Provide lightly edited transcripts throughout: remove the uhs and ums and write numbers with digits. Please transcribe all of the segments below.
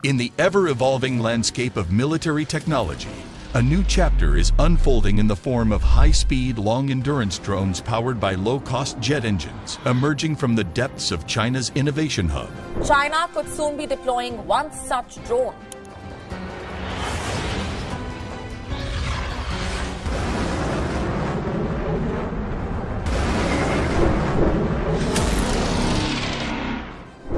In the ever-evolving landscape of military technology, a new chapter is unfolding in the form of high-speed, long-endurance drones powered by low-cost jet engines, emerging from the depths of China's innovation hub. China could soon be deploying one such drone.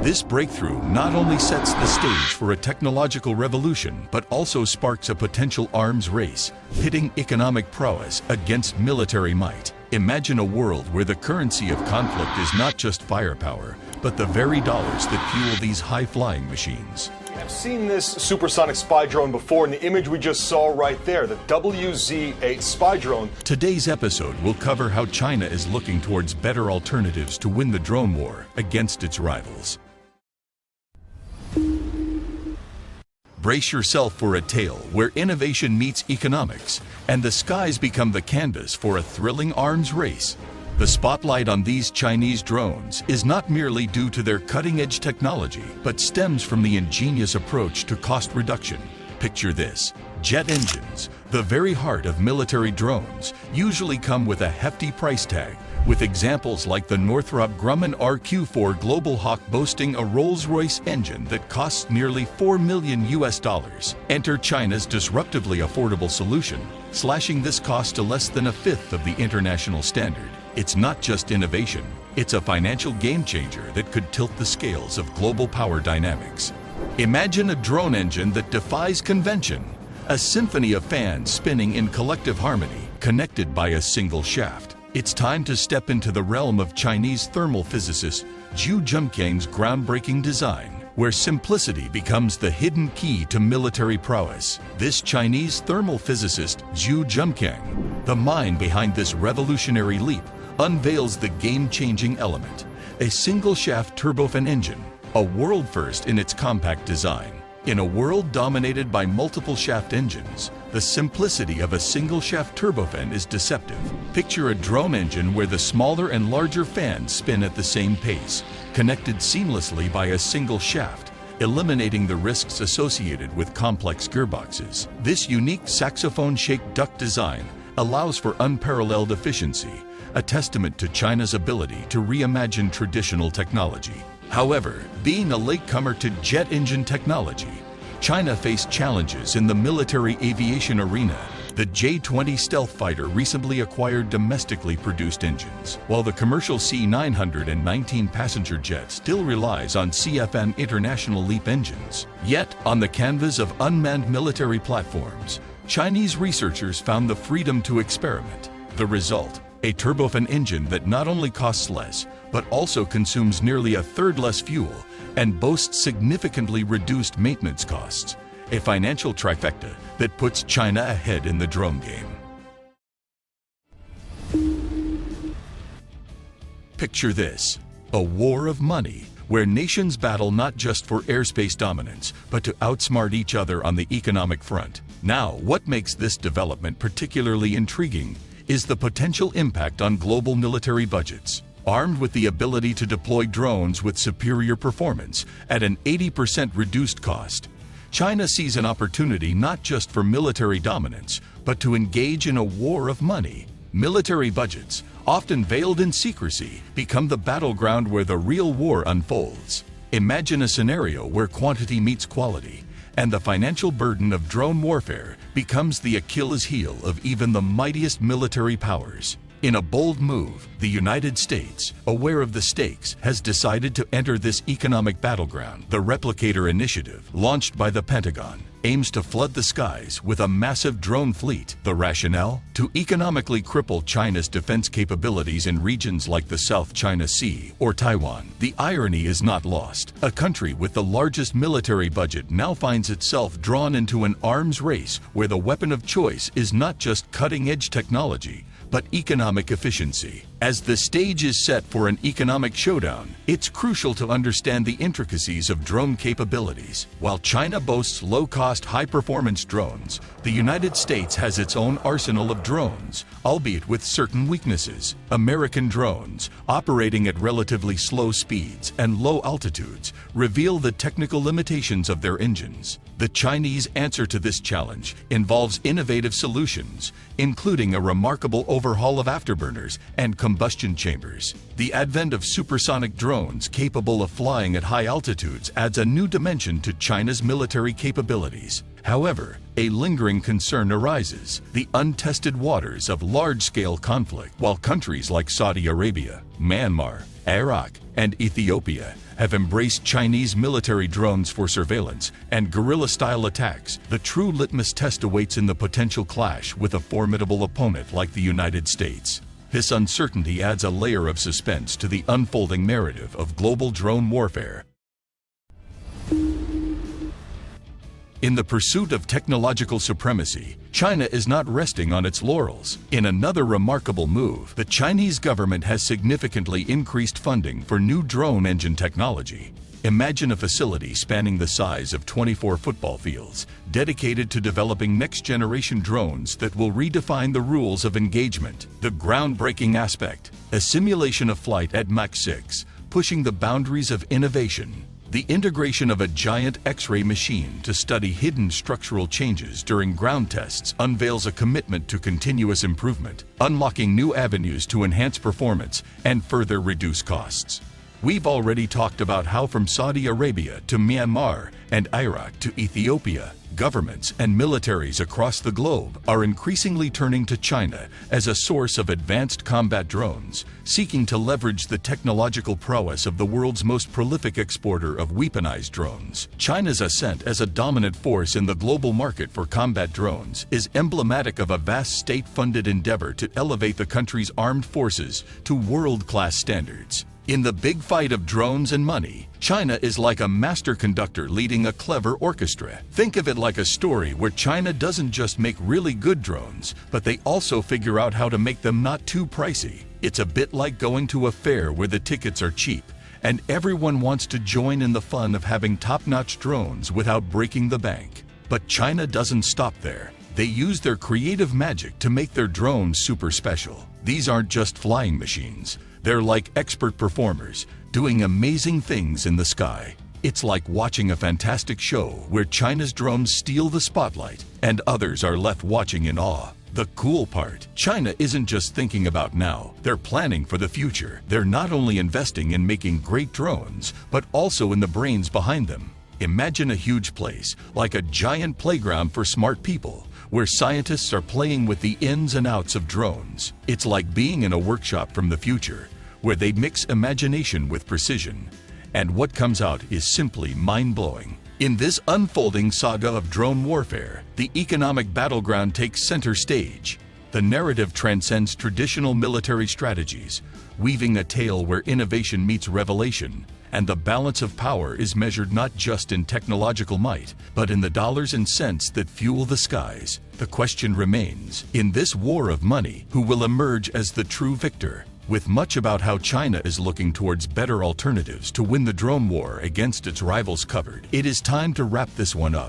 This breakthrough not only sets the stage for a technological revolution, but also sparks a potential arms race, pitting economic prowess against military might. Imagine a world where the currency of conflict is not just firepower, but the very dollars that fuel these high-flying machines. I've seen this supersonic spy drone before in the image we just saw right there, the WZ-8 spy drone. Today's episode will cover how China is looking towards better alternatives to win the drone war against its rivals. Brace yourself for a tale where innovation meets economics and the skies become the canvas for a thrilling arms race. The spotlight on these Chinese drones is not merely due to their cutting-edge technology, but stems from the ingenious approach to cost reduction. Picture this: jet engines, the very heart of military drones, usually come with a hefty price tag, with examples like the Northrop Grumman RQ-4 Global Hawk boasting a Rolls-Royce engine that costs nearly $4 million. Enter China's disruptively affordable solution, slashing this cost to less than a fifth of the international standard. It's not just innovation, it's a financial game-changer that could tilt the scales of global power dynamics. Imagine a drone engine that defies convention, a symphony of fans spinning in collective harmony, connected by a single shaft. It's time to step into the realm of Chinese thermal physicist Zhu Zheng's groundbreaking design, where simplicity becomes the hidden key to military prowess. This Chinese thermal physicist Zhu Zheng, the mind behind this revolutionary leap, unveils the game-changing element: a single-shaft turbofan engine, a world first in its compact design. In a world dominated by multiple shaft engines, the simplicity of a single-shaft turbofan is deceptive. Picture a drone engine where the smaller and larger fans spin at the same pace, connected seamlessly by a single shaft, eliminating the risks associated with complex gearboxes. This unique saxophone-shaped duct design allows for unparalleled efficiency, a testament to China's ability to reimagine traditional technology. However, being a latecomer to jet engine technology, China faced challenges in the military aviation arena. The J-20 stealth fighter recently acquired domestically produced engines, while the commercial C-919 passenger jet still relies on CFM International LEAP engines. Yet, on the canvas of unmanned military platforms, Chinese researchers found the freedom to experiment. The result: a turbofan engine that not only costs less, but also consumes nearly a third less fuel and boasts significantly reduced maintenance costs. A financial trifecta that puts China ahead in the drone game. Picture this: a war of money, where nations battle not just for airspace dominance, but to outsmart each other on the economic front. Now, what makes this development particularly intriguing is the potential impact on global military budgets. Armed with the ability to deploy drones with superior performance at an 80% reduced cost, China sees an opportunity not just for military dominance, but to engage in a war of money. Military budgets, often veiled in secrecy, become the battleground where the real war unfolds. Imagine a scenario where quantity meets quality, and the financial burden of drone warfare becomes the Achilles heel of even the mightiest military powers. In a bold move, the United States, aware of the stakes, has decided to enter this economic battleground. The Replicator Initiative, launched by the Pentagon, aims to flood the skies with a massive drone fleet. The rationale? To economically cripple China's defense capabilities in regions like the South China Sea or Taiwan. The irony is not lost. A country with the largest military budget now finds itself drawn into an arms race where the weapon of choice is not just cutting-edge technology, but economic efficiency. As the stage is set for an economic showdown, it's crucial to understand the intricacies of drone capabilities. While China boasts low-cost, high-performance drones, the United States has its own arsenal of drones, albeit with certain weaknesses. American drones, operating at relatively slow speeds and low altitudes, reveal the technical limitations of their engines. The Chinese answer to this challenge involves innovative solutions, including a remarkable overhaul of afterburners and combustion chambers. The advent of supersonic drones capable of flying at high altitudes adds a new dimension to China's military capabilities. However, a lingering concern arises: the untested waters of large-scale conflict. While countries like Saudi Arabia, Myanmar, Iraq, and Ethiopia have embraced Chinese military drones for surveillance and guerrilla-style attacks, the true litmus test awaits in the potential clash with a formidable opponent like the United States. This uncertainty adds a layer of suspense to the unfolding narrative of global drone warfare. In the pursuit of technological supremacy, China is not resting on its laurels. In another remarkable move, the Chinese government has significantly increased funding for new drone engine technology. Imagine a facility spanning the size of 24 football fields, dedicated to developing next-generation drones that will redefine the rules of engagement. The groundbreaking aspect: a simulation of flight at Mach 6, pushing the boundaries of innovation. The integration of a giant X-ray machine to study hidden structural changes during ground tests unveils a commitment to continuous improvement, unlocking new avenues to enhance performance and further reduce costs. We've already talked about how from Saudi Arabia to Myanmar and Iraq to Ethiopia, governments and militaries across the globe are increasingly turning to China as a source of advanced combat drones, seeking to leverage the technological prowess of the world's most prolific exporter of weaponized drones. China's ascent as a dominant force in the global market for combat drones is emblematic of a vast state-funded endeavor to elevate the country's armed forces to world-class standards. In the big fight of drones and money, China is like a master conductor leading a clever orchestra. Think of it like a story where China doesn't just make really good drones, but they also figure out how to make them not too pricey. It's a bit like going to a fair where the tickets are cheap, and everyone wants to join in the fun of having top-notch drones without breaking the bank. But China doesn't stop there. They use their creative magic to make their drones super special. These aren't just flying machines. They're like expert performers, doing amazing things in the sky. It's like watching a fantastic show where China's drones steal the spotlight and others are left watching in awe. The cool part: China isn't just thinking about now, they're planning for the future. They're not only investing in making great drones, but also in the brains behind them. Imagine a huge place, like a giant playground for smart people, where scientists are playing with the ins and outs of drones. It's like being in a workshop from the future, where they mix imagination with precision, and what comes out is simply mind-blowing. In this unfolding saga of drone warfare, the economic battleground takes center stage. The narrative transcends traditional military strategies, weaving a tale where innovation meets revelation, and the balance of power is measured not just in technological might, but in the dollars and cents that fuel the skies. The question remains: in this war of money, who will emerge as the true victor? With much about how China is looking towards better alternatives to win the drone war against its rivals covered, it is time to wrap this one up.